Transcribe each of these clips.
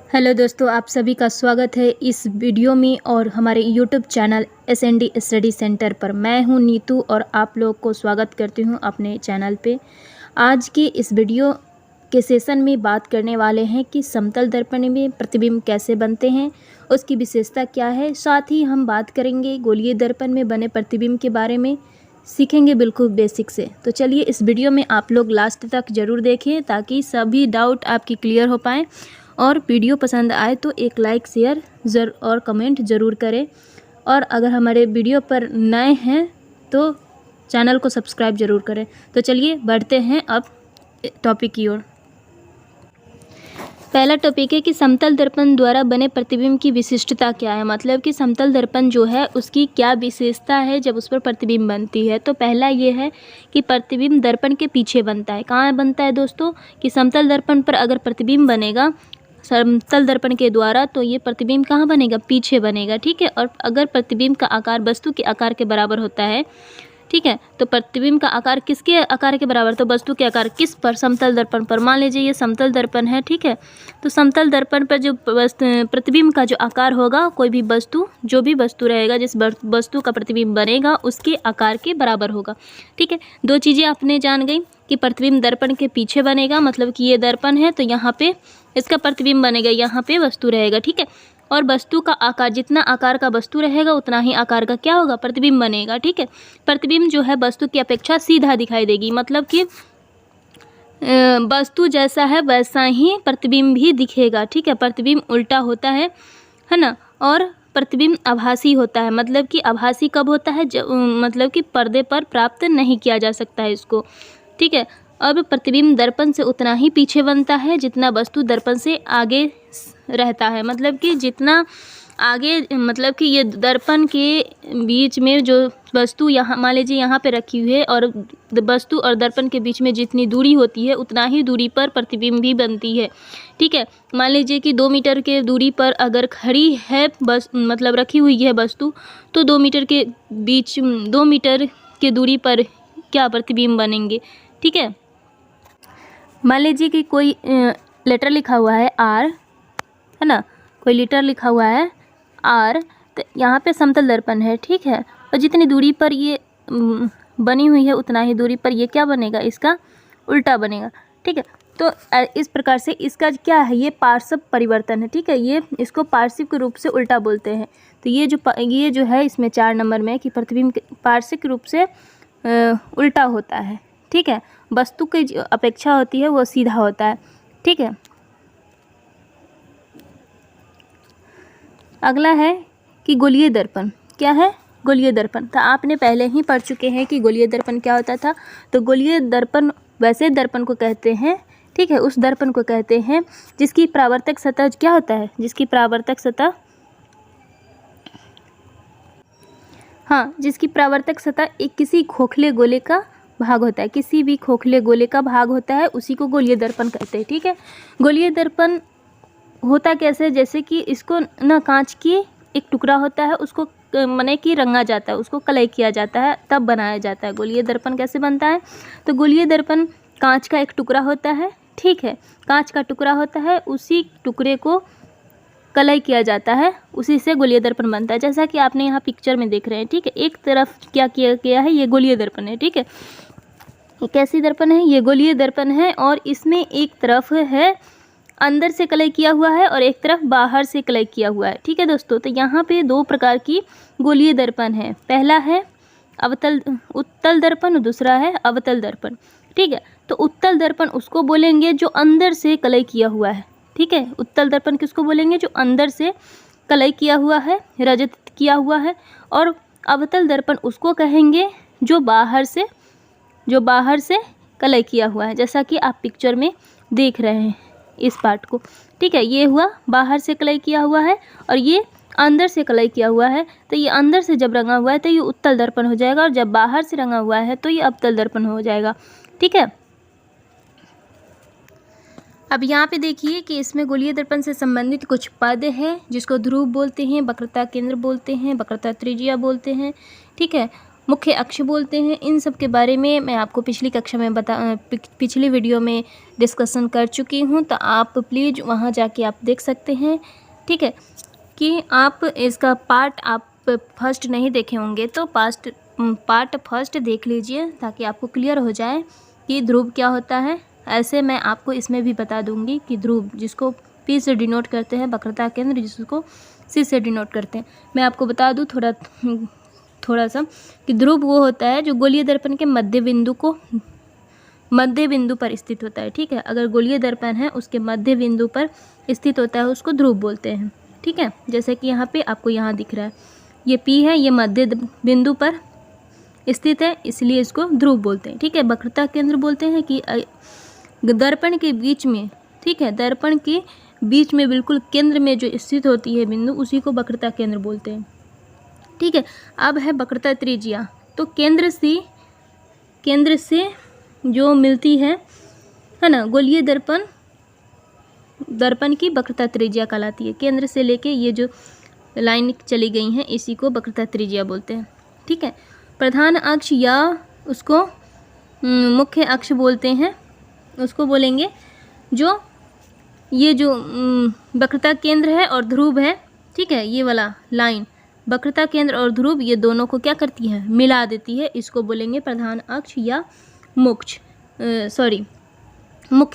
Hello दोस्तों, आप सभी का स्वागत है इस वीडियो में और हमारे YouTube channel SND study centre पर। मैं हूं नीतू और आप लोग को स्वागत करती हूं अपने चैनल पे। आज के इस वीडियो के सेशन में बात करने वाले हैं कि समतल दर्पण में प्रतिबिंब कैसे बनते हैं, उसकी विशेषता क्या है। साथ ही हम बात करेंगे गोलीय दर्पण में बने प्रतिबिंब के बारे में, सीखेंगे बिल्कुल बेसिक से। तो चलिए इस वीडियो में आप लोग लास्ट तक ज़रूर देखें ताकि सभी डाउट आपकी क्लियर हो पाएँ। और वीडियो पसंद आए तो एक लाइक, शेयर और कमेंट ज़रूर करें। और अगर हमारे वीडियो पर नए हैं तो चैनल को सब्सक्राइब ज़रूर करें। तो चलिए बढ़ते हैं अब टॉपिक की ओर। पहला टॉपिक है कि समतल दर्पण द्वारा बने प्रतिबिंब की विशिष्टता क्या है। मतलब कि समतल दर्पण जो है उसकी क्या विशेषता है जब उस पर प्रतिबिंब बनती है। तो पहला ये है कि प्रतिबिंब दर्पण के पीछे बनता है। कहाँ बनता है दोस्तों? कि समतल दर्पण पर अगर प्रतिबिंब बनेगा समतल दर्पण के द्वारा तो ये प्रतिबिंब कहाँ बनेगा? पीछे बनेगा। ठीक है। और अगर प्रतिबिंब का आकार वस्तु के आकार के बराबर होता है, ठीक है, तो प्रतिबिंब का आकार किसके आकार के बराबर? तो वस्तु के आकार। किस पर? समतल दर्पण पर। मान लीजिए ये समतल दर्पण है, ठीक है, तो समतल दर्पण पर जो प्रतिबिंब का जो आकार होगा, कोई भी वस्तु, जो भी वस्तु रहेगा, जिस वस्तु का प्रतिबिंब बनेगा उसके आकार के बराबर होगा। ठीक है। दो चीज़ें आपने जान गई कि प्रतिबिंब दर्पण के पीछे बनेगा, मतलब कि ये दर्पण है तो यहाँ पे इसका प्रतिबिंब बनेगा, यहाँ पे वस्तु रहेगा। ठीक है। और वस्तु का आकार, जितना आकार का वस्तु रहेगा उतना ही आकार का क्या होगा? प्रतिबिंब बनेगा। ठीक है। प्रतिबिंब जो है वस्तु की अपेक्षा सीधा दिखाई देगी, मतलब कि वस्तु जैसा है वैसा ही प्रतिबिंब भी दिखेगा। ठीक है। प्रतिबिंब उल्टा होता है ना। और प्रतिबिंब आभासी होता है। मतलब कि आभासी कब होता है? जब मतलब कि पर्दे पर प्राप्त नहीं किया जा सकता है इसको। ठीक है। अब प्रतिबिंब दर्पण से उतना ही पीछे बनता है जितना वस्तु दर्पण से आगे रहता है। मतलब कि जितना आगे, मतलब कि ये दर्पण के बीच में जो वस्तु यहाँ मान लीजिए यहाँ पे रखी हुई है और वस्तु और दर्पण के बीच में जितनी दूरी होती है उतना ही दूरी पर प्रतिबिंब भी बनती है। ठीक है। मान लीजिए कि 2 मीटर के दूरी पर अगर खड़ी है बस, मतलब रखी हुई है वस्तु, तो 2 मीटर के बीच 2 मीटर के दूरी पर क्या प्रतिबिंब बनेंगे? ठीक है। मान लीजिए कि कोई लेटर लिखा हुआ है R, है ना, कोई लेटर लिखा हुआ है R, तो यहाँ पे समतल दर्पण है। ठीक है। और जितनी दूरी पर ये बनी हुई है उतना ही दूरी पर ये क्या बनेगा? इसका उल्टा बनेगा। ठीक है। तो इस प्रकार से इसका क्या है? ये पार्श्व परिवर्तन है। ठीक है। ये इसको पार्श्व के रूप से उल्टा बोलते हैं। तो ये जो है इसमें 4 नंबर में कि प्रतिबिंब पार्श्व के रूप से उल्टा होता है। ठीक है। वस्तु की जो अपेक्षा होती है वो सीधा होता है। ठीक है। अगला है कि गोलीय दर्पण। क्या है? गोलीय दर्पण। तो आपने पहले ही पढ़ चुके हैं कि गोलीय दर्पण क्या होता था। तो गोलीय दर्पण वैसे दर्पण को कहते हैं, ठीक है, उस दर्पण को कहते हैं जिसकी परावर्तक सतह क्या होता है? जिसकी परावर्तक सतह, हाँ, जिसकी परावर्तक सतह एक किसी खोखले गोले का भाग होता है। किसी भी खोखले गोले का भाग होता है, उसी को गोलीय दर्पण कहते हैं। ठीक है। गोलीय दर्पण होता कैसे? जैसे कि इसको ना कांच की एक टुकड़ा होता है, उसको माने कि रंगा जाता है, उसको कलई किया जाता है, तब बनाया जाता है। गोलीय दर्पण कैसे बनता है? तो गोलीय दर्पण कांच का एक टुकड़ा होता है। ठीक है। कांच का टुकड़ा होता है, उसी टुकड़े को कलई किया जाता है, उसी से गोलीय दर्पण बनता है। जैसा कि आपने यहाँ पिक्चर में देख रहे हैं। ठीक है। एक तरफ क्या किया गया है? ये गोलीय दर्पण है। ठीक है। कैसी दर्पण है? ये गोलीय दर्पण है। और इसमें एक तरफ है अंदर से कलई किया हुआ है और एक तरफ बाहर से कलई किया हुआ है। ठीक है दोस्तों। तो यहाँ पे 2 प्रकार की गोलीय दर्पण है। पहला है उत्तल दर्पण, दूसरा है अवतल दर्पण। ठीक है। तो उत्तल दर्पण उसको बोलेंगे जो अंदर से कलई किया हुआ है। ठीक है। उत्तल दर्पण किसको बोलेंगे? जो अंदर से कलई किया हुआ है, रजत किया हुआ है। और अवतल दर्पण उसको कहेंगे जो बाहर से कलई किया हुआ है, जैसा कि आप पिक्चर में देख रहे हैं इस पार्ट को। ठीक है। ये हुआ बाहर से कलई किया हुआ है और ये अंदर से कलई किया हुआ है। तो ये अंदर से जब रंगा हुआ है तो ये उत्तल दर्पण हो जाएगा, और जब बाहर से रंगा हुआ है तो ये अवतल दर्पण हो जाएगा। ठीक है। अब यहाँ पे देखिए कि इसमें गोलीय दर्पण से संबंधित कुछ पद है जिसको ध्रुव बोलते हैं, वक्रता केंद्र बोलते हैं, वक्रता त्रिज्या बोलते हैं। ठीक है। मुख्य अक्ष बोलते हैं। इन सब के बारे में मैं आपको पिछली कक्षा में पिछली वीडियो में डिस्कशन कर चुकी हूँ, तो आप प्लीज़ वहाँ जाके आप देख सकते हैं। ठीक है, कि आप इसका पार्ट आप फर्स्ट नहीं देखे होंगे तो पार्ट फर्स्ट देख लीजिए ताकि आपको क्लियर हो जाए कि ध्रुव क्या होता है। ऐसे मैं आपको इसमें भी बता दूंगी कि ध्रुव जिसको P से डिनोट करते हैं, वक्रता केंद्र जिसको C से डिनोट करते हैं। मैं आपको बता दूं थोड़ा सा कि ध्रुव वो होता है जो गोलीय दर्पण के मध्य बिंदु पर स्थित होता है। ठीक है, अगर गोलीय दर्पण है उसके मध्य बिंदु पर स्थित होता है उसको ध्रुव बोलते हैं। ठीक है, जैसे कि यहाँ पे आपको यहाँ दिख रहा है ये P है, ये मध्य बिंदु पर स्थित है इसलिए इसको ध्रुव बोलते हैं। ठीक है, वक्रता केंद्र बोलते हैं कि दर्पण के बीच में, ठीक है, दर्पण के बीच में बिल्कुल केंद्र में जो स्थित होती है बिंदु उसी को वक्रता केंद्र बोलते हैं। ठीक है, अब है वक्रता त्रिज्या। तो केंद्र से जो मिलती है ना गोलीय दर्पण की वक्रता त्रिज्या कहलाती है। केंद्र से लेके ये जो लाइन चली गई हैं इसी को वक्रता त्रिज्या बोलते हैं। ठीक है, प्रधान अक्ष या उसको मुख्य अक्ष बोलते हैं, उसको बोलेंगे जो ये जो वक्रता केंद्र है और ध्रुव है। ठीक है, ये वाला लाइन वक्रता केंद्र और ध्रुव ये दोनों को क्या करती है, मिला देती है। इसको बोलेंगे प्रधान अक्ष या मुख्य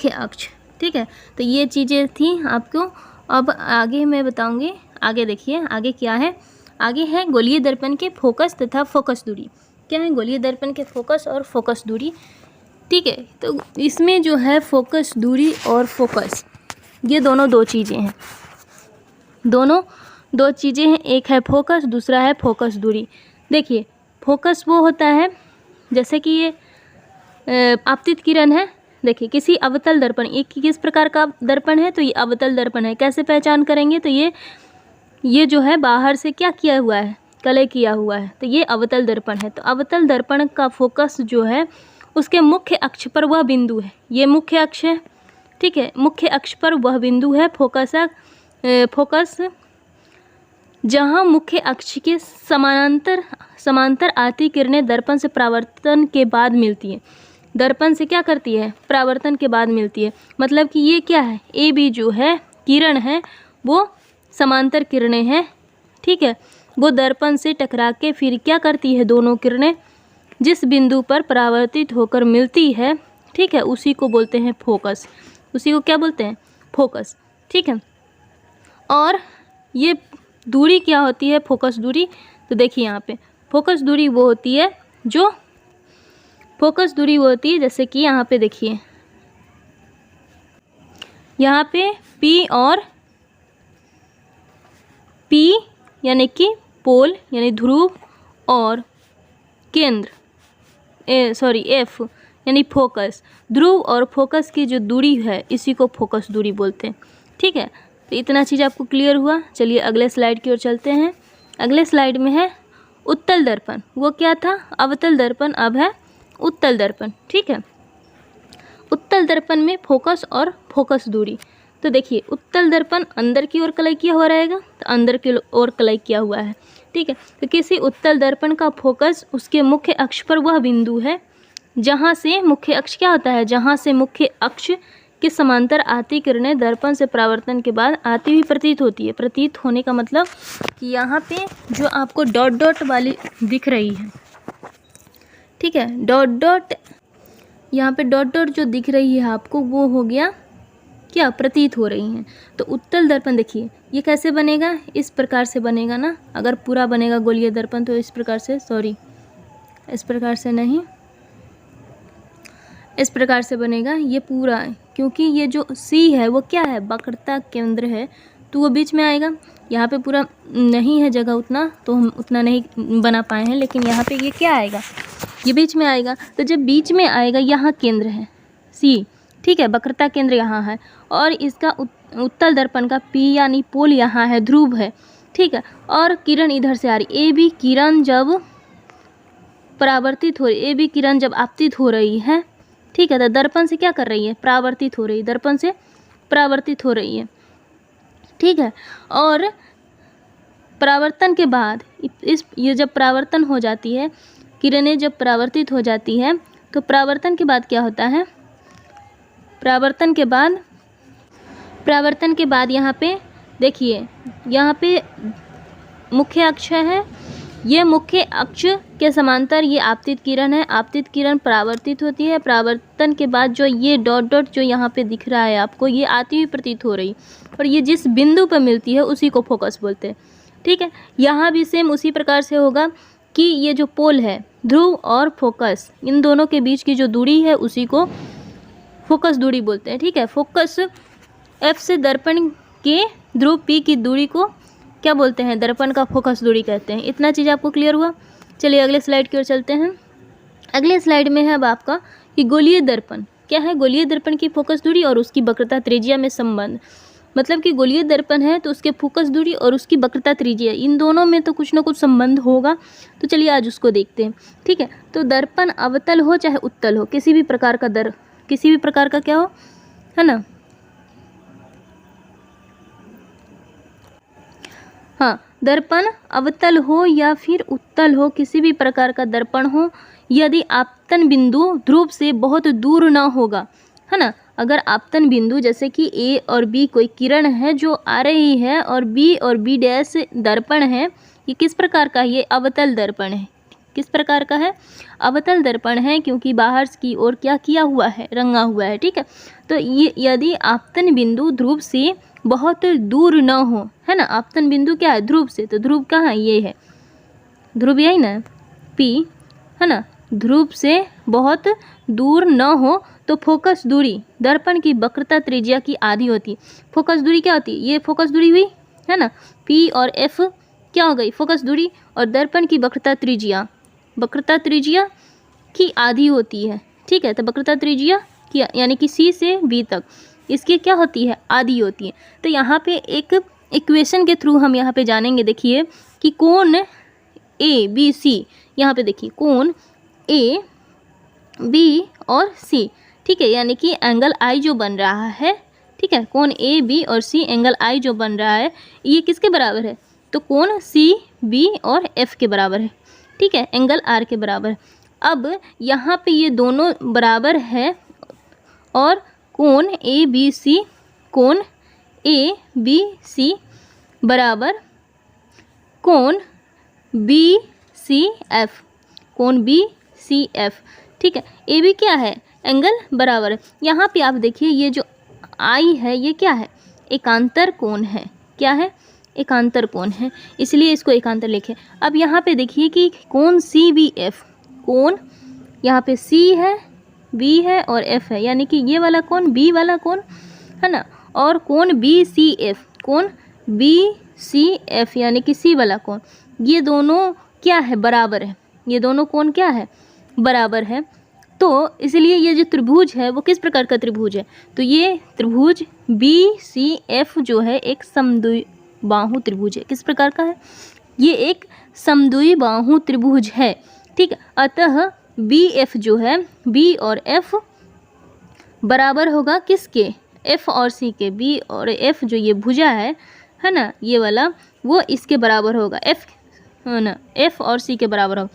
अक्ष। ठीक है, तो ये चीज़ें थी आपको। अब आगे मैं बताऊंगी। आगे देखिए आगे क्या है। आगे है गोलीय दर्पण के फोकस तथा फोकस दूरी। क्या है गोलीय दर्पण के फोकस और फोकस दूरी। ठीक है, तो इसमें जो है फोकस दूरी और फोकस ये दोनों दो चीज़ें हैं, एक है फोकस, दूसरा है फोकस दूरी। देखिए फोकस वो होता है जैसे कि ये आपतित किरण है। देखिए किसी अवतल दर्पण, एक किस प्रकार का दर्पण है, तो ये अवतल दर्पण है। कैसे पहचान करेंगे, तो ये जो है बाहर से क्या किया हुआ है, कलय किया हुआ है, तो ये अवतल दर्पण है। तो अवतल दर्पण का फोकस जो है उसके मुख्य अक्ष पर वह बिंदु है, ये मुख्य अक्ष है। ठीक है, मुख्य अक्ष पर वह बिंदु है फोकस जहाँ मुख्य अक्ष के समांतर आती किरणें दर्पण से परावर्तन के बाद मिलती है। दर्पण से क्या करती है, परावर्तन के बाद मिलती है। मतलब कि ये क्या है, ए बी जो है किरण है वो समांतर किरणें हैं। ठीक है, वो दर्पण से टकरा के फिर क्या करती है, दोनों किरणें जिस बिंदु पर परावर्तित होकर मिलती है, ठीक है, उसी को बोलते हैं फोकस। उसी को क्या बोलते हैं, फोकस। ठीक है, और ये दूरी क्या होती है, फोकस दूरी। तो देखिए यहाँ पे फोकस दूरी वो होती है जैसे कि यहाँ पे देखिए, यहाँ पे P यानी कि पोल यानी ध्रुव और केंद्र F यानी फोकस, ध्रुव और फोकस की जो दूरी है इसी को फोकस दूरी बोलते हैं। ठीक है, तो इतना चीज़ आपको क्लियर हुआ। चलिए अगले स्लाइड की ओर चलते हैं। अगले स्लाइड में है उत्तल दर्पण। वो क्या था, अवतल दर्पण, अब है उत्तल दर्पण। ठीक है, उत्तल दर्पण में फोकस और फोकस दूरी। तो देखिए उत्तल दर्पण अंदर की ओर कलय किया हुआ रहेगा, तो अंदर की ओर कलय किया हुआ है। ठीक है, तो किसी उत्तल दर्पण का फोकस उसके मुख्य अक्ष पर वह बिंदु है जहाँ से मुख्य अक्ष क्या होता है, जहाँ से मुख्य अक्ष के समांतर आती किरणें दर्पण से परावर्तन के बाद आती हुई प्रतीत होती है। प्रतीत होने का मतलब कि यहाँ पे जो आपको डॉट डॉट वाली दिख रही है, ठीक है, यहाँ पे डॉट डॉट जो दिख रही है आपको वो हो गया क्या, प्रतीत हो रही हैं। तो उत्तल दर्पण देखिए ये कैसे बनेगा, इस प्रकार से बनेगा ना। अगर पूरा बनेगा गोलीय दर्पण तो इस प्रकार से, इस प्रकार से नहीं, इस प्रकार से बनेगा ये पूरा, क्योंकि ये जो C है वो क्या है, वक्रता केंद्र है, तो वो बीच में आएगा। यहाँ पे पूरा नहीं है जगह उतना, तो हम उतना नहीं बना पाए हैं, लेकिन यहाँ पे ये क्या आएगा, ये बीच में आएगा। तो जब बीच में आएगा, यहाँ केंद्र है C, ठीक है, वक्रता केंद्र यहाँ है, और इसका उत्तल दर्पण का P यानी पोल यहाँ है, ध्रुव है। ठीक है, और किरण इधर से आ रही, AB किरण जब परावर्तित हो रही, AB किरण जब आपतित हो रही है, ठीक है, तो दर्पण से क्या कर रही है, परावर्तित हो रही है, दर्पण से परावर्तित हो रही है। ठीक है, और परावर्तन के बाद ये जब परावर्तन हो जाती है, किरणें जब परावर्तित हो जाती है तो परावर्तन के बाद क्या होता है, परावर्तन के बाद यहाँ पे देखिए, यहाँ पे मुख्य अक्ष है, ये मुख्य अक्ष के समांतर ये आपतित किरण है। आपतित किरण परावर्तित होती है, परावर्तन के बाद जो ये डॉट डॉट जो यहाँ पे दिख रहा है आपको, ये आती हुई प्रतीत हो रही, और ये जिस बिंदु पर मिलती है उसी को फोकस बोलते हैं। ठीक है, यहाँ भी सेम उसी प्रकार से होगा कि ये जो पोल है, ध्रुव और फोकस, इन दोनों के बीच की जो दूरी है उसी को फोकस दूरी बोलते हैं। ठीक है, फोकस F से दर्पण के ध्रुव P की दूरी को क्या बोलते हैं, दर्पण का फोकस दूरी कहते हैं। इतना चीज़ आपको क्लियर हुआ। चलिए अगले स्लाइड की ओर चलते हैं। अगले स्लाइड में है अब आपका कि गोलीय दर्पण क्या है, गोलीय दर्पण की फोकस दूरी और उसकी वक्रता त्रिज्या में संबंध। मतलब कि गोलीय दर्पण है तो उसके फोकस दूरी और उसकी वक्रता त्रिज्या, इन दोनों में तो कुछ ना कुछ संबंध होगा। तो चलिए आज उसको देखते हैं। ठीक है, तो दर्पण अवतल हो चाहे उत्तल हो, किसी भी प्रकार का क्या हो, है ना, हाँ, दर्पण अवतल हो या फिर उत्तल हो, किसी भी प्रकार का दर्पण हो, यदि आपतन बिंदु ध्रुव से बहुत दूर ना होगा, है ना। अगर आपतन बिंदु जैसे कि ए और बी कोई किरण है जो आ रही है और बी डैश दर्पण है, ये किस प्रकार का है, ये अवतल दर्पण है। किस प्रकार का है, अवतल दर्पण है, क्योंकि बाहर की ओर क्या किया हुआ है, रंगा हुआ है। ठीक है, तो ये यदि आपतन बिंदु ध्रुव से बहुत दूर न हो, है ना, आपतन बिंदु क्या है, ध्रुव से, तो ध्रुव कहाँ है, ये है ध्रुव, यही ना P, है ना, ध्रुव से बहुत दूर न हो तो फोकस दूरी दर्पण की वक्रता त्रिज्या की आधी होती। फोकस दूरी क्या होती है, ये फोकस दूरी हुई, है ना, P और F क्या हो गई, फोकस दूरी, और दर्पण की वक्रता त्रिज्या की आधी होती है। ठीक है, तो वक्रता त्रिज्या की यानी कि C से B तक इसकी क्या होती है, आधी होती है। तो यहाँ पे एक इक्वेशन के थ्रू हम यहाँ पे जानेंगे। देखिए कि कोण ABC, यहाँ पे देखिए कोण A B और C, ठीक है, यानी कि एंगल I जो बन रहा है, ठीक है, कोण A B और C एंगल I जो बन रहा है, ये किसके बराबर है, तो कोण C B और F के बराबर है। ठीक है, एंगल R के बराबर। अब यहाँ पे ये दोनों बराबर है और कोण ABC बराबर कोण BCF, ठीक है, AB क्या है, एंगल बराबर है। यहाँ पे आप देखिए ये जो I है ये क्या है, एकांतर कोण है। क्या है, एकांतर कोण है, इसलिए इसको एकांतर लिखे। अब यहाँ पे देखिए कि कोण CBF, कोण यहाँ पे C है, B है और F है, यानी कि ये वाला कोण B वाला कोण, है ना, और कोण BCF यानी कि C वाला कोण, ये दोनों क्या है, बराबर है। ये दोनों कोण क्या है, बराबर है। तो इसलिए ये जो त्रिभुज है वो किस प्रकार का त्रिभुज है, तो ये त्रिभुज BCF जो है एक समद्विबाहु त्रिभुज है। किस प्रकार का है, ये एक समद्विबाहु त्रिभुज है। ठीक है, अतः BF जो है, B और F बराबर होगा किसके, F और C के। B और F जो ये भुजा है ना, ये वाला, वो इसके बराबर होगा, F है ना, F और C के बराबर होगा।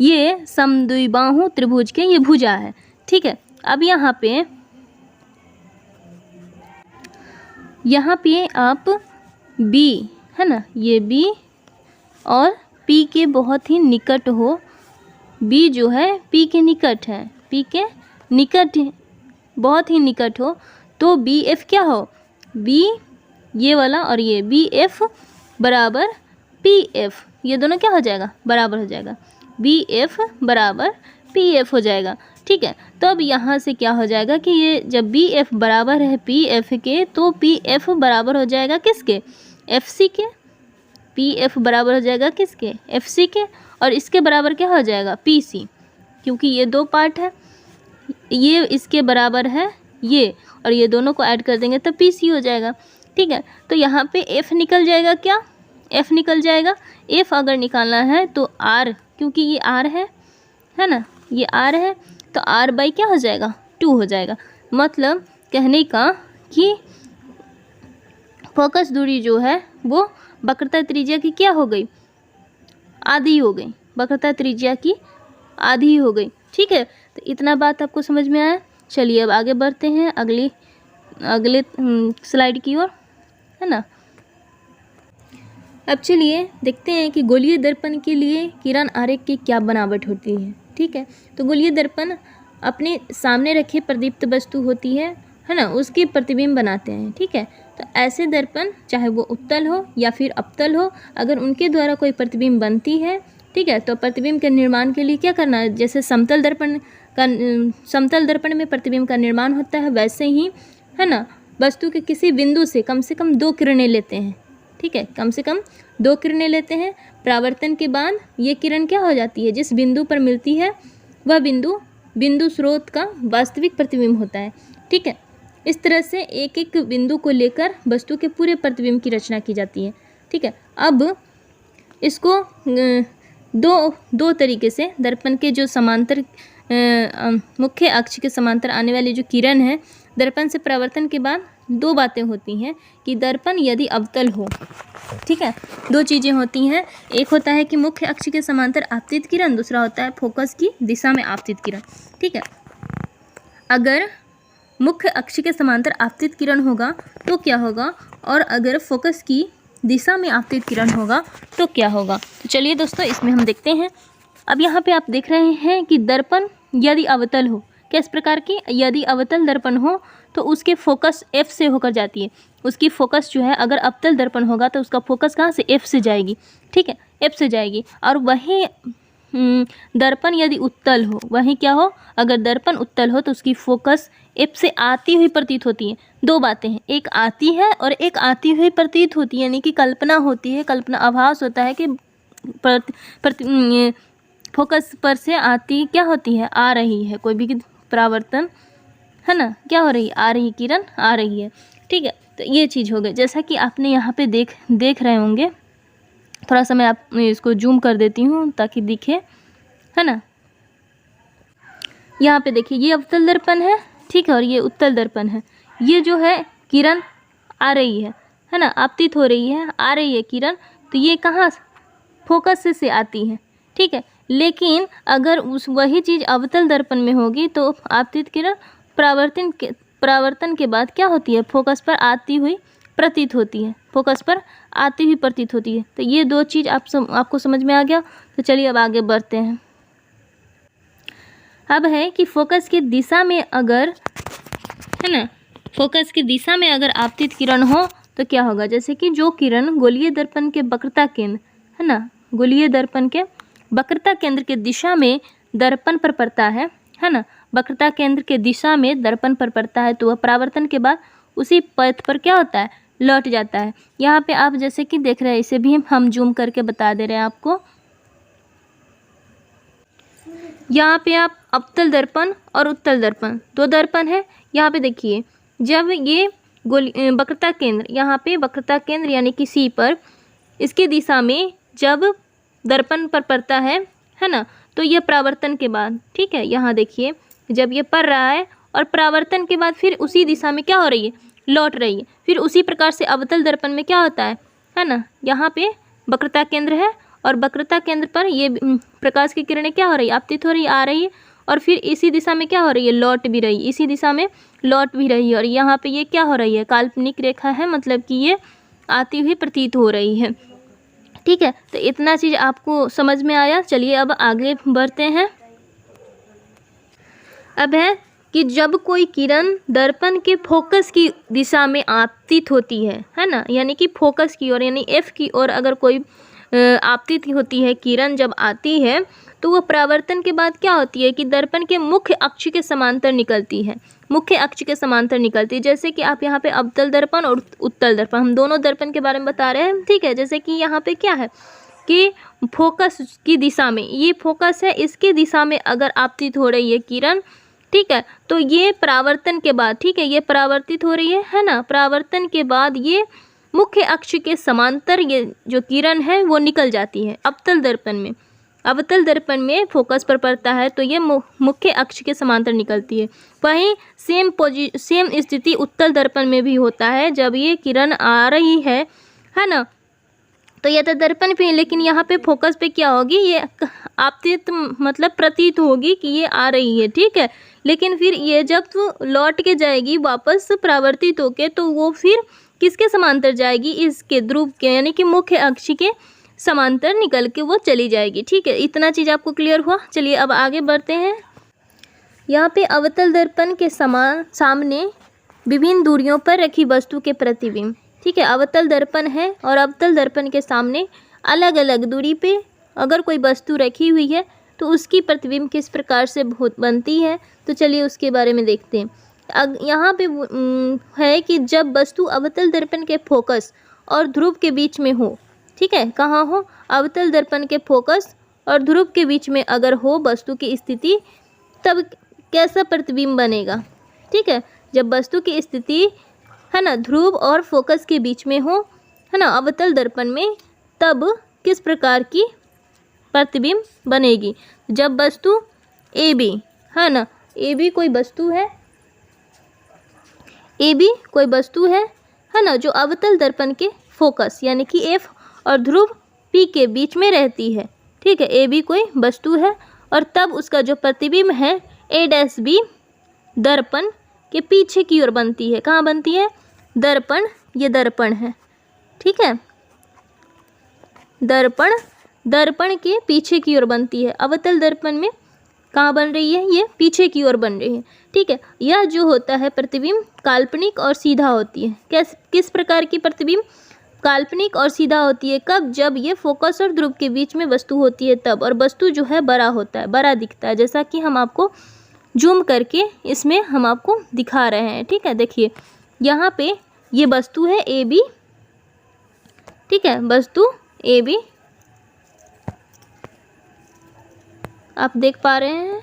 ये समद्विबाहु त्रिभुज के ये भुजा है। ठीक है, अब यहाँ पे आप B है ना, ये B और P के बहुत ही निकट हो, B जो है P के निकट है, P के निकट बहुत ही निकट हो, तो BF क्या हो, B ये वाला और ये BF बराबर PF, ये दोनों क्या हो जाएगा, बराबर हो जाएगा, BF बराबर PF हो जाएगा। ठीक है, तो अब यहाँ से क्या हो जाएगा कि ये जब BF बराबर है PF के, तो PF बराबर हो जाएगा किसके, FC के। PF बराबर हो जाएगा किसके, FC के, और इसके बराबर क्या हो जाएगा, PC, क्योंकि ये दो पार्ट है, ये इसके बराबर है ये, और ये दोनों को ऐड कर देंगे तो PC हो जाएगा। ठीक है, तो यहाँ पे F निकल जाएगा, क्या F निकल जाएगा। F अगर निकालना है तो R, क्योंकि ये R है ना, ये R है, तो R बाई क्या हो जाएगा, 2 हो जाएगा। मतलब कहने का कि फोकस दूरी जो है वो वक्रता त्रिज्या की क्या हो गई, आधी हो गई, वक्रता त्रिज्या की आधी हो गई। ठीक है, तो इतना बात आपको समझ में आया। चलिए अब आगे बढ़ते हैं अगले स्लाइड की ओर, है ना। अब चलिए देखते हैं कि गोलीय दर्पण के लिए किरण आरेख की क्या बनावट होती है। ठीक है, तो गोलीय दर्पण अपने सामने रखे प्रदीप्त वस्तु होती है ना, उसके प्रतिबिंब बनाते हैं। ठीक है, तो ऐसे दर्पण चाहे वो उत्तल हो या फिर अवतल हो, अगर उनके द्वारा कोई प्रतिबिंब बनती है, ठीक है, तो प्रतिबिंब के निर्माण के लिए क्या करना है, जैसे समतल दर्पण में प्रतिबिंब का निर्माण होता है, वैसे ही, है ना, वस्तु के किसी बिंदु से कम 2 किरणें लेते हैं। ठीक है, कम से कम 2 किरणें लेते हैं। परावर्तन के बाद ये किरण क्या हो जाती है, जिस बिंदु पर मिलती है वह बिंदु स्रोत का वास्तविक प्रतिबिंब होता है। ठीक है, इस तरह से एक एक बिंदु को लेकर वस्तु के पूरे प्रतिबिंब की रचना की जाती है। ठीक है, अब इसको दो तरीके से दर्पण के जो समांतर मुख्य अक्ष के समांतर आने वाली जो किरण है, दर्पण से परावर्तन के बाद 2 बातें होती हैं कि दर्पण यदि अवतल हो, ठीक है, 2 चीज़ें होती हैं। एक होता है कि मुख्य अक्ष के समांतर आपतित किरण, दूसरा होता है फोकस की दिशा में आपतित किरण। ठीक है, अगर मुख्य अक्ष के समांतर आपतित किरण होगा तो क्या होगा, और अगर फोकस की दिशा में आपतित किरण होगा तो क्या होगा। तो चलिए दोस्तों, इसमें हम देखते हैं। अब यहाँ पे आप देख रहे हैं कि दर्पण यदि अवतल हो, किस प्रकार की, यदि अवतल दर्पण हो तो उसके फोकस F से होकर जाती है। उसकी फोकस जो है, अगर अवतल दर्पण होगा तो उसका फोकस कहाँ से, F से जाएगी। ठीक है, F से जाएगी। और वही दर्पण यदि उत्तल हो, वही क्या हो, अगर दर्पण उत्तल हो तो उसकी फोकस F से आती हुई प्रतीत होती है। 2 बातें हैं, एक आती है और एक आती हुई प्रतीत होती है, यानी कि कल्पना होती है, कल्पना आभास होता है कि फोकस पर से आती क्या होती है, आ रही है, कोई भी परावर्तन, है ना, क्या हो रही है, आ रही किरण आ रही है। ठीक है, तो ये चीज़ हो गई। जैसा कि आपने यहाँ पे देख रहे होंगे, थोड़ा सा मैं आप इसको जूम कर देती हूँ ताकि दिखे, है ना। यहाँ पे देखिए, ये अवतल दर्पण है, ठीक है, और ये उत्तल दर्पण है। ये जो है किरण आ रही है ना, आपतित हो रही है, आ रही है किरण, तो ये कहाँ, फोकस से आती है। ठीक है, लेकिन अगर वही चीज़ अवतल दर्पण में होगी तो आपतित किरण परावर्तन के बाद क्या होती है, फोकस पर आती हुई प्रतीत होती है, फोकस पर आती हुई प्रतीत होती है। तो ये 2 चीज़ आपको समझ में आ गया। तो चलिए अब आगे बढ़ते हैं। अब है कि फोकस की दिशा में अगर, है ना, फोकस की दिशा में अगर आपतित किरण हो तो क्या होगा। जैसे कि जो किरण गोलीय दर्पण के वक्रता केंद्र, है ना, गोलीय दर्पण के वक्रता केंद्र के दिशा में दर्पण पर पड़ता है ना, वक्रता केंद्र के दिशा में दर्पण पर पड़ता है, तो वह परावर्तन के बाद उसी पथ पर क्या होता है, लौट जाता है। यहाँ पे आप जैसे कि देख रहे हैं, इसे भी हम जूम करके बता दे रहे हैं आपको। यहाँ पे आप अवतल दर्पण और उत्तल दर्पण 2 दर्पण है। यहाँ पे देखिए, जब ये वक्रता केंद्र, यहाँ पे वक्रता केंद्र यानी कि C पर, इसकी दिशा में जब दर्पण पर पड़ता है ना, तो यह परावर्तन के बाद, ठीक है, यहाँ देखिए, जब ये पड़ रहा है और परावर्तन के बाद फिर उसी दिशा में क्या हो रही है, लौट रही है। फिर उसी प्रकार से अवतल दर्पण में क्या होता है ना, यहाँ पे वक्रता केंद्र है और वक्रता केंद्र पर ये प्रकाश की किरणें क्या हो रही है, आपतित हो रही, आ रही है, और फिर इसी दिशा में क्या हो रही है, लौट भी रही, इसी दिशा में लौट भी रही है। और यहाँ पे ये क्या हो रही है, काल्पनिक रेखा है, मतलब कि ये आती हुई प्रतीत हो रही है। ठीक है, तो इतना चीज़ आपको समझ में आया। चलिए अब आगे बढ़ते हैं। अब है कि जब कोई किरण दर्पण के फोकस की दिशा में आपतित होती है ना, यानी कि फोकस की ओर, यानी F की ओर अगर कोई आपतित होती है किरण, जब आती है तो वह परावर्तन के बाद क्या होती है कि दर्पण के मुख्य अक्ष के समांतर निकलती है, मुख्य अक्ष के समांतर निकलती है। जैसे कि आप यहाँ पे अवतल दर्पण और उत्तल दर्पण, हम दोनों दर्पण के बारे में बता रहे हैं। ठीक है, जैसे कि यहाँ पे क्या है कि फोकस की दिशा में, ये फोकस है, इसकी दिशा में अगर आपतित हो रही है किरण, ठीक है, तो ये परावर्तन के बाद, ठीक है, ये परावर्तित हो रही है ना, परावर्तन के बाद ये मुख्य अक्ष के समांतर ये जो किरण है वो निकल जाती है अवतल दर्पण में। अवतल दर्पण में फोकस पर पड़ता है तो ये मुख्य अक्ष के समांतर निकलती है। वहीं सेम स्थिति उत्तल दर्पण में भी होता है। जब ये किरण आ रही है ना, तो यह तो दर्पण पे है, लेकिन यहाँ पे फोकस पे क्या होगी, ये आपतित मतलब प्रतीत होगी कि ये आ रही है, ठीक है। लेकिन फिर ये जब लौट के जाएगी वापस परावर्तित होके, तो वो फिर किसके समांतर जाएगी, इसके ध्रुव के यानी कि मुख्य अक्ष के समांतर निकल के वो चली जाएगी, ठीक है। इतना चीज़ आपको क्लियर हुआ। चलिए अब आगे बढ़ते हैं। यहाँ पे अवतल दर्पण के सामने विभिन्न दूरियों पर रखी वस्तु के प्रतिबिंब, ठीक है। अवतल दर्पण है और अवतल दर्पण के सामने अलग अलग दूरी पे अगर कोई वस्तु रखी हुई है तो उसकी प्रतिबिंब किस प्रकार से बनती है, तो चलिए उसके बारे में देखते हैं। यहाँ पे है कि जब वस्तु अवतल दर्पण के फोकस और ध्रुव के बीच में हो, ठीक है, कहाँ हो, अवतल दर्पण के फोकस और ध्रुव के बीच में अगर हो वस्तु की स्थिति, तब कैसा प्रतिबिंब बनेगा, ठीक है। जब वस्तु की स्थिति है ना ध्रुव और फोकस के बीच में हो, है ना, अवतल दर्पण में, तब किस प्रकार की प्रतिबिंब बनेगी। जब वस्तु ए बी, है ना, ए बी कोई वस्तु है, ए बी कोई वस्तु है ना, जो अवतल दर्पण के फोकस यानी कि एफ और ध्रुव पी के बीच में रहती है, ठीक है। ए बी कोई वस्तु है और तब उसका जो प्रतिबिंब है ए डैश बी दर्पण के पीछे की ओर बनती है। कहाँ बनती है, दर्पण, ये दर्पण है, ठीक है। दर्पण के पीछे की ओर बनती है। अवतल दर्पण में कहाँ बन रही है, ये पीछे की ओर बन रही है, ठीक है। यह जो होता है प्रतिबिंब काल्पनिक और सीधा होती है। किस प्रकार की प्रतिबिंब, काल्पनिक और सीधा होती है। कब, जब ये फोकस और ध्रुव के बीच में वस्तु होती है तब, और वस्तु जो है बड़ा होता है, बड़ा दिखता है, जैसा कि हम आपको जूम करके इसमें हम आपको दिखा रहे हैं, ठीक है। देखिए यहाँ पे ये वस्तु है ए बी, ठीक है, वस्तु ए बी आप देख पा रहे हैं,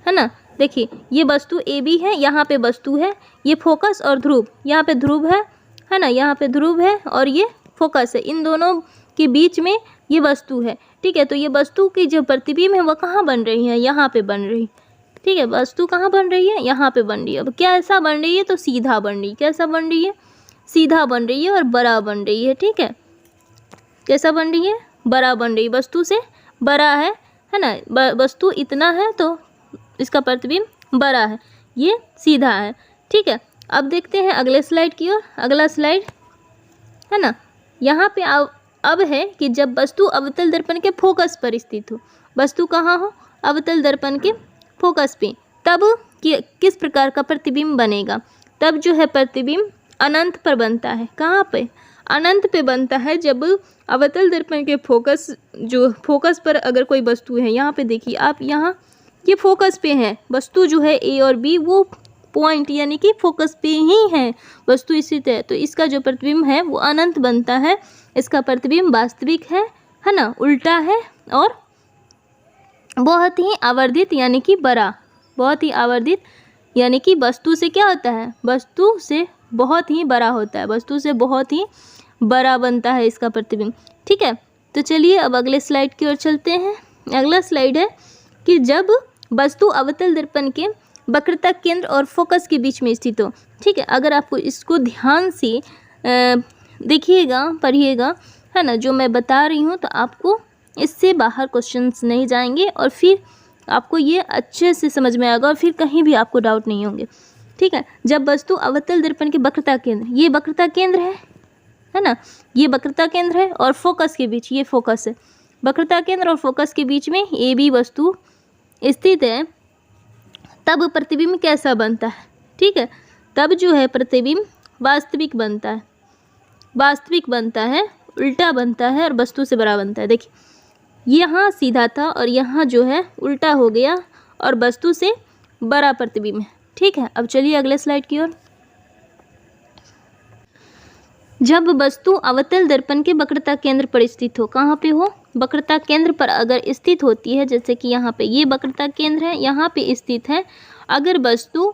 है ना। देखिए ये वस्तु ए बी है, यहाँ पे वस्तु है, ये फोकस और ध्रुव, यहाँ पे ध्रुव है ना, यहाँ पे ध्रुव है और ये फोकस है, इन दोनों के बीच में ये वस्तु है, ठीक है। तो ये वस्तु की जो प्रतिबिंब है वह कहाँ बन रही है, यहाँ पे बन रही, ठीक है। वस्तु कहाँ बन रही है, यहाँ पे बन रही है। अब कैसा बन रही है, तो सीधा बन रही है। कैसा बन रही है, सीधा बन रही है और बड़ा बन रही है, ठीक है। कैसा बन रही है, बड़ा बन रही है, वस्तु से बड़ा है ना, वस्तु इतना है तो इसका प्रतिबिंब बड़ा है, ये सीधा है, ठीक है। अब देखते हैं अगले स्लाइड की ओर। अगला स्लाइड है ना, यहाँ पे अब है कि जब वस्तु अवतल दर्पण के फोकस पर स्थित हो, वस्तु कहाँ हो, अवतल दर्पण के फोकस पे, तब किस प्रकार का प्रतिबिंब बनेगा। तब जो है प्रतिबिंब अनंत पर बनता है। कहाँ पे, अनंत पे बनता है। जब अवतल दर्पण के फोकस पर अगर कोई वस्तु है, यहाँ पे देखिए आप, यहाँ ये फोकस पे है, वस्तु जो है ए और बी वो पॉइंट यानी कि फोकस पे ही है वस्तु स्थित है, तो इसका जो प्रतिबिंब है वो अनंत बनता है। इसका प्रतिबिंब वास्तविक है ना, उल्टा है और बहुत ही आवर्धित यानी कि बड़ा, बहुत ही आवर्धित यानी कि वस्तु से क्या होता है, वस्तु से बहुत ही बड़ा होता है, वस्तु से बहुत ही बड़ा बनता है इसका प्रतिबिंब, ठीक है। तो चलिए अब अगले स्लाइड की ओर चलते हैं। अगला स्लाइड है कि जब वस्तु अवतल दर्पण के वक्रता केंद्र और फोकस के बीच में स्थित हो, ठीक है। अगर आपको इसको ध्यान से देखिएगा, पढ़िएगा, है ना, जो मैं बता रही हूँ, तो आपको इससे बाहर क्वेश्चंस नहीं जाएंगे और फिर आपको ये अच्छे से समझ में आएगा और फिर कहीं भी आपको डाउट नहीं होंगे, ठीक है। जब वस्तु अवतल दर्पण के वक्रता केंद्र, ये वक्रता केंद्र है ना, ये वक्रता केंद्र है और फोकस के बीच, ये फोकस है, वक्रता केंद्र और फोकस के बीच में ए बी वस्तु स्थित है, तब प्रतिबिंब कैसा बनता है, ठीक है। तब जो है प्रतिबिंब वास्तविक बनता है, वास्तविक बनता है, उल्टा बनता है और वस्तु से बड़ा बनता है। देखिए यहाँ सीधा था और यहाँ जो है उल्टा हो गया और वस्तु से बड़ा प्रतिबिंब है, ठीक है। अब चलिए अगले स्लाइड की ओर। जब वस्तु अवतल दर्पण के वक्रता केंद्र पर स्थित हो, कहाँ पे हो, वक्रता केंद्र पर अगर स्थित होती है, जैसे कि यहाँ पे ये वक्रता केंद्र है, यहाँ पे स्थित है अगर वस्तु,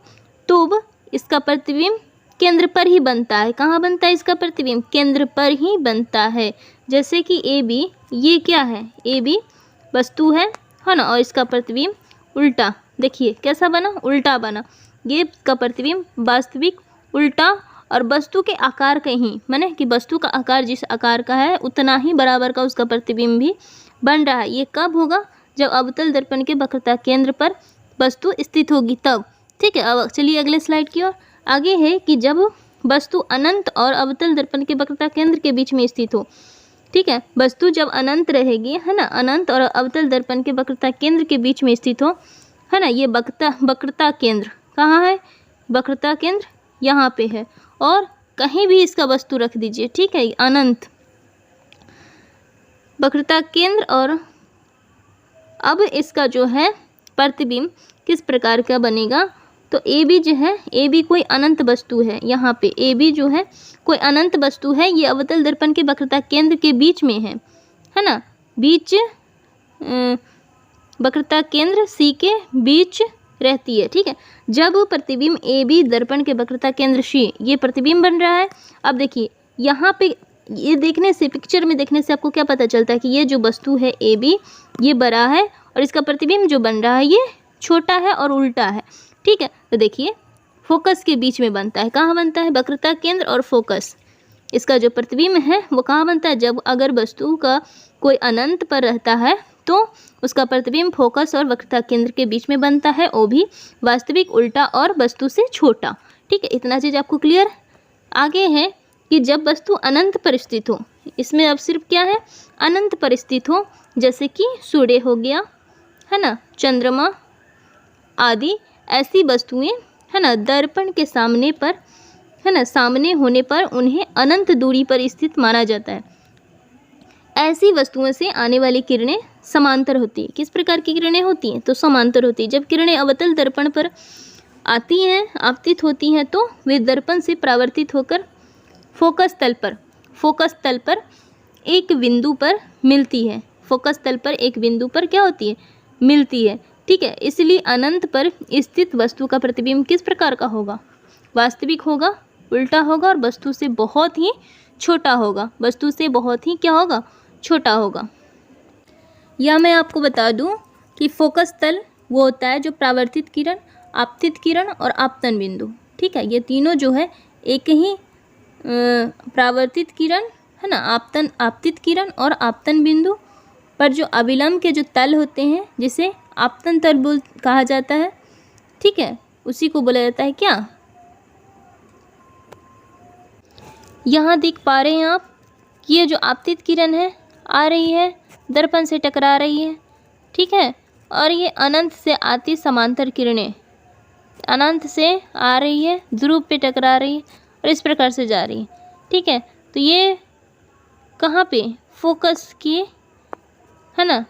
तो इसका प्रतिबिंब केंद्र पर ही बनता है। कहाँ बनता है इसका प्रतिबिंब, केंद्र पर ही बनता है। जैसे कि ए बी, ये क्या है, ए बी वस्तु है ना, और इसका प्रतिबिंब उल्टा, देखिए कैसा बना, उल्टा बना, ये का प्रतिबिंब वास्तविक, उल्टा और वस्तु के आकार का ही, माने कि वस्तु का आकार जिस आकार का है उतना ही बराबर का उसका प्रतिबिंब भी बन रहा है। ये कब होगा? जब अवतल दर्पण के वक्रता केंद्र पर वस्तु स्थित होगी तब। ठीक है, अब चलिए अगले स्लाइड की ओर। आगे है कि जब वस्तु अनंत और अवतल दर्पण के वक्रता केंद्र के बीच में स्थित हो। ठीक है, वस्तु जब अनंत रहेगी, है ना, अनंत और अवतल दर्पण के वक्रता केंद्र के बीच में स्थित हो, है ना, ये वक्रता केंद्र कहाँ है? वक्रता केंद्र यहाँ पे है, और कहीं भी इसका वस्तु रख दीजिए। ठीक है, अनंत वक्रता केंद्र, और अब इसका जो है प्रतिबिंब किस प्रकार का बनेगा? तो ए बी जो है, ए बी कोई अनंत वस्तु है, यहाँ पे ए बी जो है कोई अनंत वस्तु है, ये अवतल दर्पण के वक्रता केंद्र के बीच में है ना, बीच वक्रता केंद्र सी के बीच रहती है। ठीक है, जब प्रतिबिंब ए बी दर्पण के वक्रता केंद्र सी, ये प्रतिबिंब बन रहा है। अब देखिए यहाँ पे ये देखने से, पिक्चर में देखने से आपको क्या पता चलता है कि ये जो वस्तु है ए बी ये बड़ा है और इसका प्रतिबिंब जो बन रहा है ये छोटा है और उल्टा है। ठीक है, तो देखिए फोकस के बीच में बनता है। कहाँ बनता है? वक्रता केंद्र और फोकस। इसका जो प्रतिबिंब है वो कहाँ बनता है? जब अगर वस्तु का कोई अनंत पर रहता है तो उसका प्रतिबिंब फोकस और वक्रता केंद्र के बीच में बनता है, वो भी वास्तविक उल्टा और वस्तु से छोटा। ठीक है, इतना चीज़ आपको क्लियर। आगे है कि जब वस्तु अनंत पर स्थित हो, इसमें अब सिर्फ क्या है? अनंत पर स्थित हो, जैसे कि सूर्य हो गया, है ना, चंद्रमा आदि ऐसी वस्तुएं, है ना, दर्पण के सामने पर, है ना, सामने होने पर उन्हें अनंत दूरी पर स्थित माना जाता है। ऐसी वस्तुओं से आने वाली किरणें समांतर होती है। किस प्रकार की किरणें होती हैं? तो समांतर होती है। जब किरणें अवतल दर्पण पर आती हैं, आपतित होती हैं, तो वे दर्पण से परावर्तित होकर फोकस तल पर एक बिंदु पर मिलती है। फोकस तल पर एक बिंदु पर क्या होती है? मिलती है। ठीक है, इसलिए अनंत पर स्थित वस्तु का प्रतिबिंब किस प्रकार का होगा? वास्तविक होगा, उल्टा होगा और वस्तु से बहुत ही छोटा होगा। वस्तु से बहुत ही क्या होगा? छोटा होगा। या मैं आपको बता दूं कि फोकस तल वो होता है जो परावर्तित किरण, आपतित किरण और आपतन बिंदु, ठीक है, ये तीनों जो है एक ही परावर्तित किरण, है ना, आपतित किरण और आपतन बिंदु पर जो अभिलंब के जो तल होते हैं जिसे आपतन तल कहा जाता है। ठीक है, उसी को बोला जाता है क्या? यहाँ देख पा रहे हैं आप कि ये जो आपतित किरण है आ रही है, दर्पण से टकरा रही है। ठीक है, और ये अनंत से आती समांतर किरणें अनंत से आ रही है, ध्रुव पे टकरा रही है और इस प्रकार से जा रही है। ठीक है, तो ये कहाँ पे? फोकस की, है ना,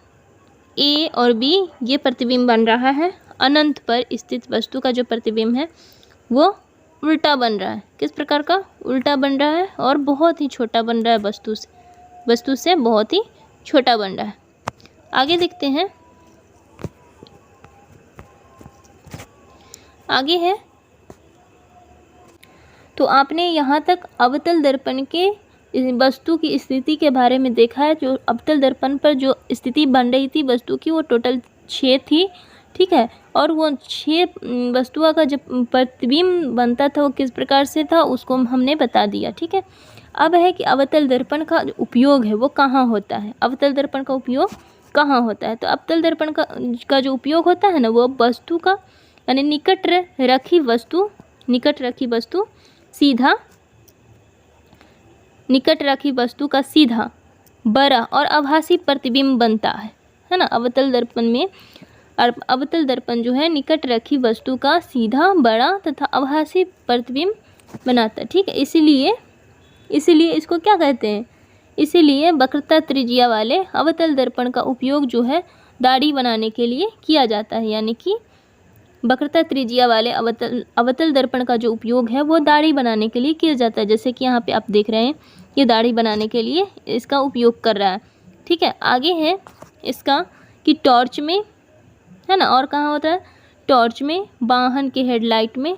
ए और बी ये प्रतिबिंब बन रहा है। अनंत पर स्थित वस्तु का जो प्रतिबिंब है वो उल्टा बन रहा है। किस प्रकार का? उल्टा बन रहा है और बहुत ही छोटा बन रहा है, वस्तु से बहुत ही छोटा बन रहा है। आगे देखते हैं। आगे है, तो आपने यहाँ तक अवतल दर्पण के वस्तु की स्थिति के बारे में देखा है। जो अवतल दर्पण पर जो स्थिति बन रही थी वस्तु की वो टोटल 6 थी। ठीक है, और वो 6 वस्तुओं का जब प्रतिबिंब बनता था वो किस प्रकार से था उसको हमने बता दिया। ठीक है, अब है कि अवतल दर्पण का जो उपयोग है वो कहाँ होता है? अवतल दर्पण का उपयोग कहाँ होता है? तो अवतल दर्पण का जो उपयोग होता है ना, वो वस्तु का यानी निकट रखी वस्तु का सीधा बड़ा और आभासी प्रतिबिंब बनता है ना। अवतल दर्पण में, अवतल दर्पण जो है निकट रखी वस्तु का सीधा बड़ा तथा आभासी प्रतिबिंब बनाता है। ठीक है, इसीलिए इसको क्या कहते हैं? इसीलिए वक्रता त्रिज्या वाले अवतल दर्पण का उपयोग जो है दाढ़ी बनाने के लिए किया जाता है। यानी कि वक्रता त्रिज्या वाले अवतल दर्पण का जो उपयोग है वो दाढ़ी बनाने के लिए किया जाता है। जैसे कि यहाँ पे आप देख रहे हैं, ये दाढ़ी बनाने के लिए इसका उपयोग कर रहा है। ठीक है, आगे है इसका कि टॉर्च में, है ना, और कहाँ होता है? टॉर्च में, वाहन के हेडलाइट में,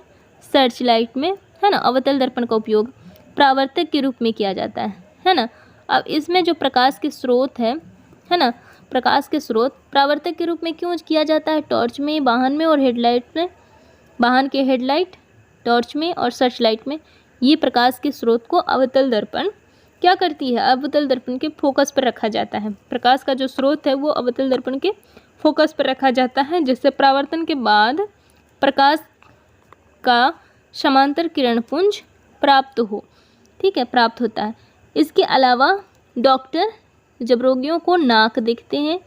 सर्च लाइट में, है ना, अवतल दर्पण का उपयोग परावर्तक के रूप में किया जाता है ना। अब इसमें जो प्रकाश के स्रोत है ना, प्रकाश के स्रोत परावर्तक के रूप में क्यों किया जाता है? टॉर्च में, वाहन में और हेडलाइट में, वाहन के हेडलाइट, टॉर्च में और सर्च लाइट में ये प्रकाश के स्रोत को अवतल दर्पण क्या करती है, अवतल दर्पण के फोकस पर रखा जाता है। प्रकाश का जो स्रोत है वो अवतल दर्पण के फोकस पर रखा जाता है, जिससे परावर्तन के बाद प्रकाश का समांतर किरण पुंज प्राप्त हो, ठीक है, प्राप्त होता है। इसके अलावा डॉक्टर जब रोगियों को नाक देखते हैं,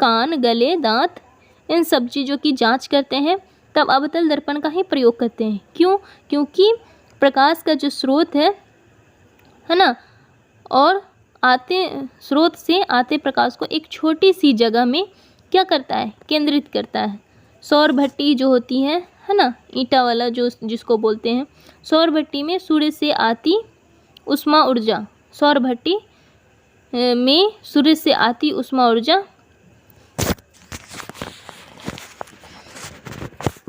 कान, गले, दांत, इन सब चीज़ों की जांच करते हैं, तब अवतल दर्पण का ही प्रयोग करते हैं। क्यों? क्योंकि प्रकाश का जो स्रोत है ना, और स्रोत से आते प्रकाश को एक छोटी सी जगह में क्या करता है, केंद्रित करता है। सौर भट्टी जो होती है ना, ईंटा वाला जो जिसको बोलते हैं, सौर भट्टी में सूर्य से आती उष्मा ऊर्जा, सौर भट्टी में सूर्य से आती उष्मा ऊर्जा,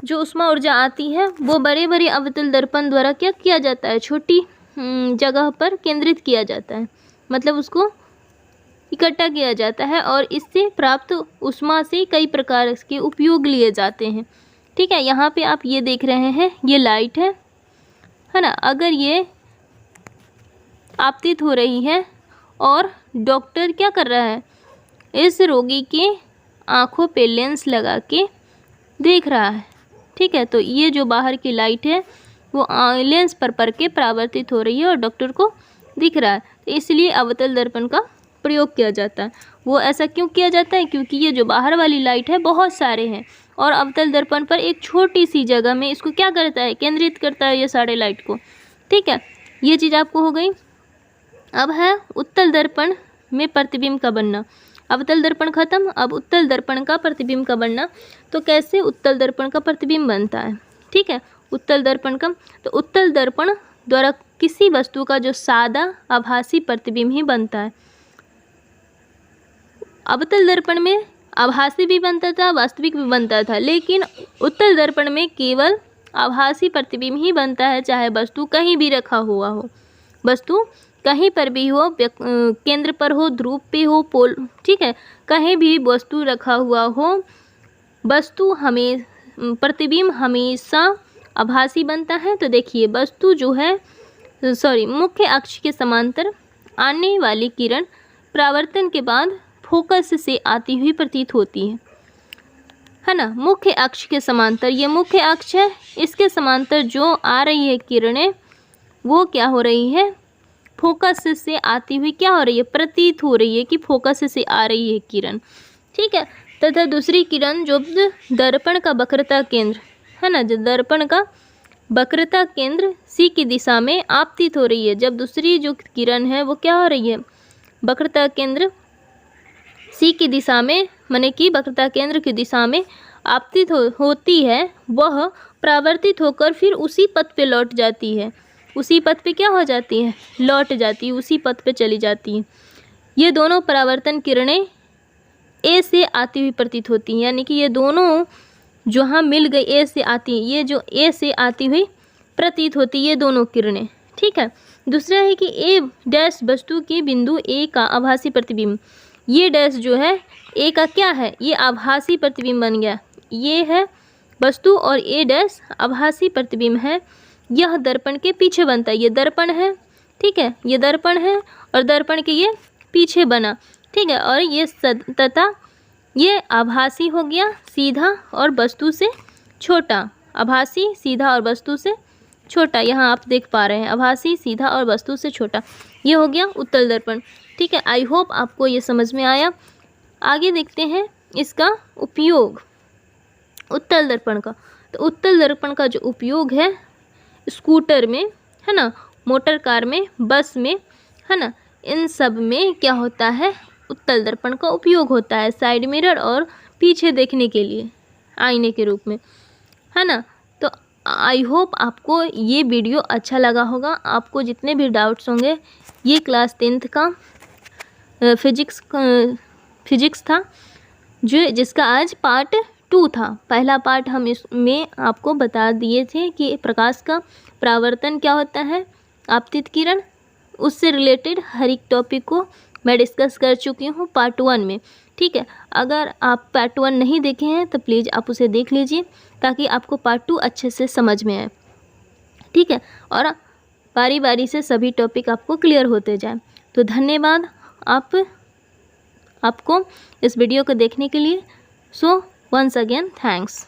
जो उष्मा ऊर्जा आती है वो बड़े बड़े अवतल दर्पण द्वारा क्या किया जाता है, छोटी जगह पर केंद्रित किया जाता है, मतलब उसको इकट्ठा किया जाता है और इससे प्राप्त उष्मा से कई प्रकार के उपयोग लिए जाते हैं, ठीक है। यहाँ पे आप ये देख रहे हैं, ये लाइट है ना, अगर ये आपतित हो रही है और डॉक्टर क्या कर रहा है, इस रोगी के आँखों पे लेंस लगा के देख रहा है, ठीक है। तो ये जो बाहर की लाइट है वो लेंस पर के परावर्तित हो रही है और डॉक्टर को दिख रहा है, तो इसलिए अवतल दर्पण का प्रयोग किया जाता है। वो ऐसा क्यों किया जाता है, क्योंकि ये जो बाहर वाली लाइट है बहुत सारे हैं और अवतल दर्पण पर एक छोटी सी जगह में इसको क्या करता है, केंद्रित करता है ये सारे लाइट को, ठीक है। ये चीज़ आपको हो गई। अब है उत्तल दर्पण में प्रतिबिंब का बनना। अवतल दर्पण खत्म, अब उत्तल दर्पण का प्रतिबिंब का बनना। तो कैसे उत्तल दर्पण का प्रतिबिंब बनता है, ठीक है। उत्तल दर्पण का, तो उत्तल दर्पण द्वारा किसी वस्तु का जो सादा आभासी प्रतिबिंब ही बनता है। अवतल दर्पण में आभासी भी बनता था, वास्तविक भी बनता था, लेकिन उत्तल दर्पण में केवल आभासी प्रतिबिंब ही बनता है, चाहे वस्तु कहीं भी रखा हुआ हो, वस्तु कहीं पर भी हो, केंद्र पर हो, ध्रुव पे हो, पोल, ठीक है, कहीं भी वस्तु रखा हुआ हो, वस्तु प्रतिबिंब हमेशा आभासी बनता है। तो देखिए वस्तु जो है मुख्य अक्ष के समांतर आने वाली किरण परावर्तन के बाद फोकस से आती हुई प्रतीत होती है ना। मुख्य अक्ष के समांतर, ये मुख्य अक्ष है, इसके समांतर जो आ रही है किरणें वो क्या हो रही है, फोकस से आती हुई क्या हो रही है, प्रतीत हो रही है कि फोकस से आ रही है किरण, ठीक है। तथा दूसरी किरण जो दर्पण का वक्रता केंद्र है ना, जो दर्पण का वक्रता केंद्र सी की दिशा में आपतित हो रही है। जब दूसरी जो किरण है वो क्या हो रही है, वक्रता केंद्र सी की दिशा में, माने कि वक्रता केंद्र की दिशा में आपतित होती है, वह परावर्तित होकर फिर उसी पथ पे लौट जाती है, उसी पथ पे क्या हो जाती है, लौट जाती है, उसी पथ पे चली जाती है। ये दोनों परावर्तन किरणें ए से आती हुई प्रतीत होती हैं, यानी कि ये दोनों जो हाँ मिल गई ए से आती हैं, ये जो ए से आती हुई प्रतीत होती है ये दोनों किरणें, ठीक है। दूसरा है कि ए डैश वस्तु के बिंदु ए का आभासी प्रतिबिंब, ये डैश जो है ए का क्या है, ये आभासी प्रतिबिंब बन गया, ये है वस्तु और ए डैश आभासी प्रतिबिंब है। यह दर्पण के पीछे बनता है, ये दर्पण है, ठीक है, ये दर्पण है और दर्पण के ये पीछे बना, ठीक है। और ये तथा ये आभासी हो गया, सीधा और वस्तु से छोटा, आभासी, सीधा और वस्तु से छोटा, यहाँ आप देख पा रहे हैं, आभासी, सीधा और वस्तु से छोटा, ये हो गया उत्तल दर्पण, ठीक है। आई होप आपको ये समझ में आया। आगे देखते हैं इसका उपयोग उत्तल दर्पण का। तो उत्तल दर्पण का जो उपयोग है स्कूटर में है ना, मोटर कार में, बस में है ना, इन सब में क्या होता है, उत्तल दर्पण का उपयोग होता है साइड मिरर और पीछे देखने के लिए आईने के रूप में, है ना। तो आई होप आपको ये वीडियो अच्छा लगा होगा। आपको जितने भी डाउट्स होंगे, ये क्लास 10th का फिजिक्स था जिसका आज पार्ट 2 था। पहला पार्ट हम इसमें आपको बता दिए थे कि प्रकाश का परावर्तन क्या होता है, आपतित किरण, उससे रिलेटेड हर एक टॉपिक को मैं डिस्कस कर चुकी हूँ पार्ट 1 में, ठीक है। अगर आप पार्ट 1 नहीं देखे हैं तो प्लीज़ आप उसे देख लीजिए ताकि आपको पार्ट 2 अच्छे से समझ में आए, ठीक है। और बारी बारी से सभी टॉपिक आपको क्लियर होते जाएं। तो धन्यवाद आपको इस वीडियो को देखने के लिए। So once again thanks.